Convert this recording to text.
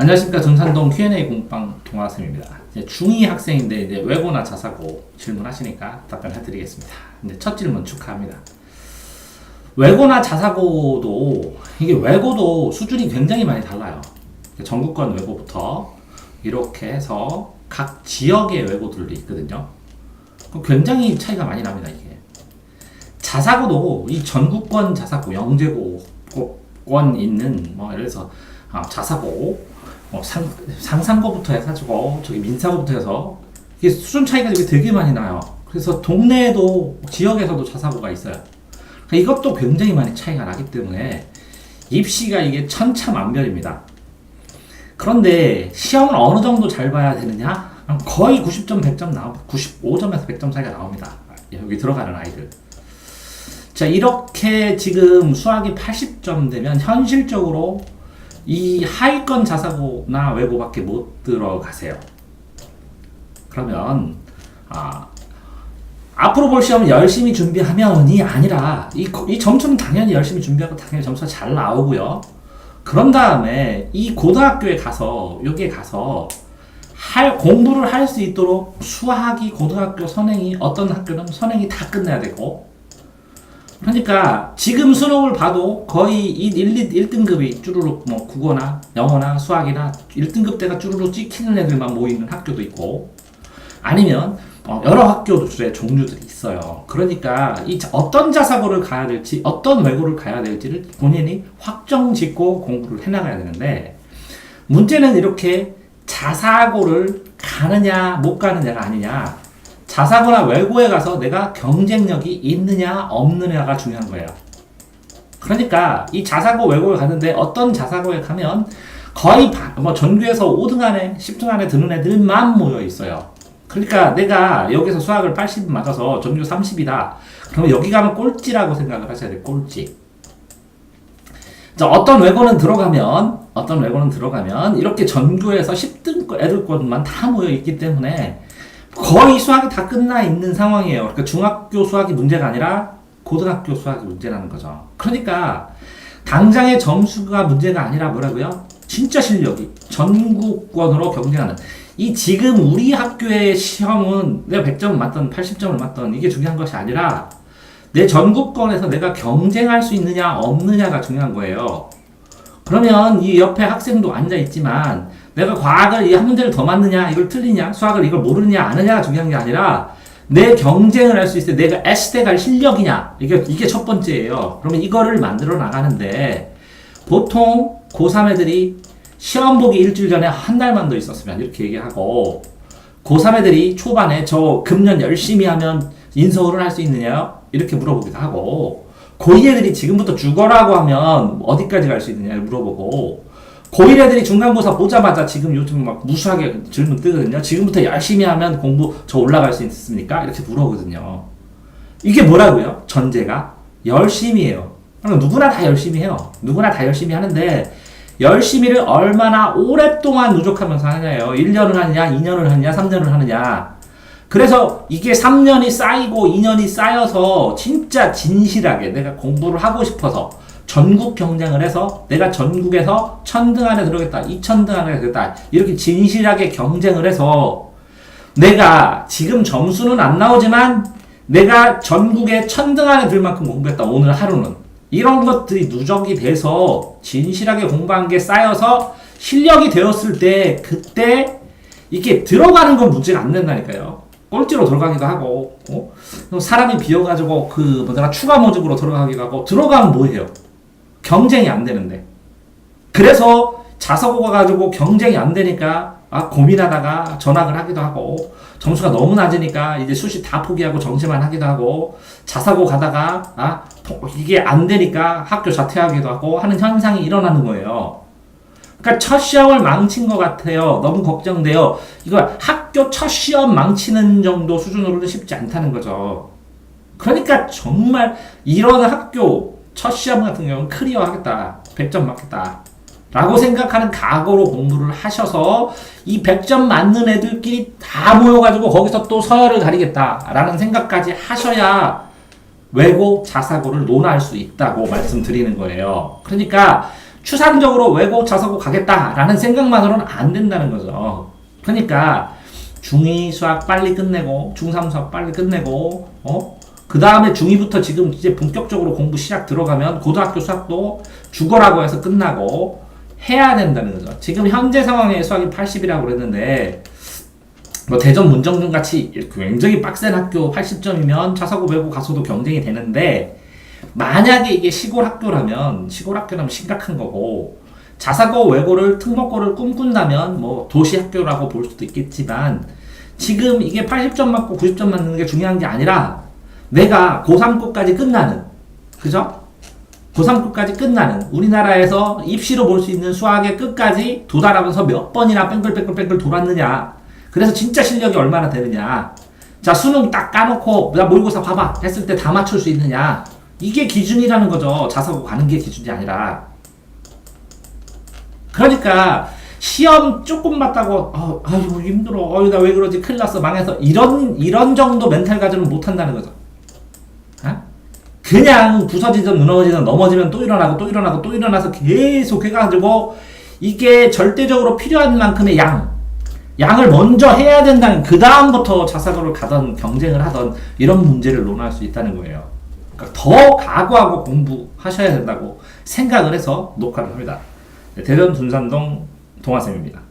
안녕하십니까. 전산동 Q&A 공방 동화쌤입니다. 이제 중2 학생인데 이제 외고나 자사고 질문하시니까 답변해드리겠습니다. 근데 첫 질문 축하합니다. 외고나 자사고도 이게 외고도 수준이 굉장히 많이 달라요. 전국권 외고부터 이렇게 해서 각 지역의 외고들도 있거든요. 굉장히 차이가 많이 납니다. 이게 자사고도 이 전국권 자사고 영재고권 있는 뭐 예를 들어서 자사고 상산고부터 해가지고 저기 민사고부터 해서 이게 수준 차이가 되게 많이 나요. 그래서 동네에도 지역에서도 자사고가 있어요. 그러니까 이것도 굉장히 많이 차이가 나기 때문에 입시가 이게 천차만별입니다. 그런데 시험을 어느 정도 잘 봐야 되느냐? 거의 90점, 100점 나옵니다. 95점에서 100점 사이가 나옵니다. 여기 들어가는 아이들. 자, 이렇게 지금 수학이 80점 되면 현실적으로 이 하위권 자사고나 외고밖에 못 들어가세요. 그러면 앞으로 볼 시험은 열심히 준비하면이 아니라 이 점수는 당연히 열심히 준비하고 당연히 점수가 잘 나오고요. 그런 다음에 이 고등학교에 가서 여기에 가서 공부를 할 수 있도록 수학이 고등학교 선행이 어떤 학교는 선행이 다 끝내야 되고, 그러니까 지금 수능을 봐도 거의 1등급이 쭈루룩 뭐 국어나 영어나 수학이나 1등급 대가 쭈루룩 찍히는 애들만 모이는 학교도 있고, 아니면 여러 학교들의 종류들이 있어요. 그러니까 어떤 자사고를 가야 될지 어떤 외고를 가야 될지를 본인이 확정 짓고 공부를 해나가야 되는데, 문제는 이렇게 자사고를 가느냐 못 가느냐가 아니냐, 자사고나 외고에 가서 내가 경쟁력이 있느냐 없느냐가 중요한 거예요. 그러니까 이 자사고 외고에 가는데 어떤 자사고에 가면 거의 전교에서 5등 안에 10등 안에 드는 애들만 모여 있어요. 그러니까 내가 여기서 수학을 80 맞아서 전교 30이다. 그러면 여기 가면 꼴찌라고 생각을 하셔야 돼요. 꼴찌. 자, 어떤 외고는 들어가면 이렇게 전교에서 10등 애들권만 다 모여 있기 때문에 거의 수학이 다 끝나 있는 상황이에요. 그러니까 중학교 수학이 문제가 아니라 고등학교 수학이 문제라는 거죠. 그러니까 당장의 점수가 문제가 아니라 뭐라고요? 진짜 실력이 전국권으로 경쟁하는, 이 지금 우리 학교의 시험은 내가 100점을 맞던 80점을 맞던 이게 중요한 것이 아니라 내 전국권에서 내가 경쟁할 수 있느냐 없느냐가 중요한 거예요. 그러면 이 옆에 학생도 앉아있지만 내가 과학을 이 한 문제를 더 맞느냐, 이걸 틀리냐, 수학을 이걸 모르느냐 아느냐가 중요한 게 아니라 내 경쟁을 할 수 있을 때 내가 S대 갈 실력이냐, 이게 첫 번째예요. 그러면 이거를 만들어 나가는데 보통 고3 애들이 시험 보기 일주일 전에 한 달만 더 있었으면 이렇게 얘기하고, 고3 애들이 초반에 저 금년 열심히 하면 인서울을 할 수 있느냐 이렇게 물어보기도 하고, 고2 애들이 지금부터 죽어라고 하면 어디까지 갈 수 있느냐를 물어보고, 고1 애들이 중간고사 보자마자 지금 요즘 막 무수하게 질문 뜨거든요. 지금부터 열심히 하면 공부 저 올라갈 수 있습니까? 이렇게 물어보거든요. 이게 뭐라고요? 전제가 열심히 해요. 누구나 다 열심히 해요. 누구나 다 열심히 하는데 열심히를 얼마나 오랫동안 누적하면서 하냐예요. 1년을 하느냐, 2년을 하느냐, 3년을 하느냐. 그래서 이게 3년이 쌓이고 2년이 쌓여서 진짜 진실하게 내가 공부를 하고 싶어서 전국 경쟁을 해서 내가 전국에서 1000등 안에 들어오겠다, 2000등 안에 들어오겠다, 이렇게 진실하게 경쟁을 해서 내가 지금 점수는 안 나오지만 내가 전국에 1000등 안에 들 만큼 공부했다, 오늘 하루는. 이런 것들이 누적이 돼서 진실하게 공부한 게 쌓여서 실력이 되었을 때 그때 이게 들어가는 건 문제가 안 된다니까요. 꼴찌로 들어가기도 하고, 사람이 비어가지고 추가 모집으로 들어가기도 하고, 들어가면 뭐해요? 경쟁이 안 되는데. 그래서 자사고가 가지고 경쟁이 안 되니까 고민하다가 전학을 하기도 하고, 점수가 너무 낮으니까 이제 수시 다 포기하고 정시만 하기도 하고, 자사고 가다가 이게 안 되니까 학교 자퇴하기도 하고 하는 현상이 일어나는 거예요. 그러니까 첫 시험을 망친 것 같아요. 너무 걱정돼요. 이거 학교 첫 시험 망치는 정도 수준으로는 쉽지 않다는 거죠. 그러니까 정말 이런 학교 첫 시험 같은 경우는 클리어 하겠다, 100점 맞겠다 라고 생각하는 각오로 공부를 하셔서 이 100점 맞는 애들끼리 다 모여가지고 거기서 또 서열을 가리겠다 라는 생각까지 하셔야 외고 자사고를 논할 수 있다고 말씀드리는 거예요. 그러니까 추상적으로 외고 자사고 가겠다라는 생각만으로는 안 된다는 거죠. 그러니까 중2 수학 빨리 끝내고 중3 수학 빨리 끝내고 그 다음에 중2부터 지금 이제 본격적으로 공부 시작 들어가면 고등학교 수학도 죽어라고 해서 끝나고 해야 된다는 거죠. 지금 현재 상황에 수학이 80이라고 그랬는데 뭐 대전 문정중 같이 굉장히 빡센 학교 80점이면 자사고 외고 가서도 경쟁이 되는데, 만약에 이게 시골 학교라면 심각한 거고, 자사고 외고를 특목고를 꿈꾼다면 뭐 도시 학교라고 볼 수도 있겠지만, 지금 이게 80점 맞고 90점 맞는 게 중요한 게 아니라 내가 고3고까지 끝나는, 그죠? 고3고까지 끝나는 우리나라에서 입시로 볼 수 있는 수학의 끝까지 도달하면서 몇 번이나 뺑글뺑글 돌았느냐, 그래서 진짜 실력이 얼마나 되느냐, 자 수능 딱 까놓고 나 모의고사 봐봐 했을 때 다 맞출 수 있느냐, 이게 기준이라는 거죠. 자사고 가는 게 기준이 아니라. 그러니까 시험 조금 봤다고 아이고 힘들어, 나 왜 그러지, 큰일 났어, 망해서, 이런 정도 멘탈 가지면 못 한다는 거죠. 그냥 부서지든 무너지든 넘어지면 또 일어나고 또 일어나고 또 일어나서 계속 해가지고, 이게 절대적으로 필요한 만큼의 양을 먼저 해야 된다는, 그 다음부터 자사고를 가던 경쟁을 하던 이런 문제를 논할 수 있다는 거예요. 그러니까 더 각오하고 공부하셔야 된다고 생각을 해서 녹화를 합니다. 대전 둔산동 동아쌤입니다.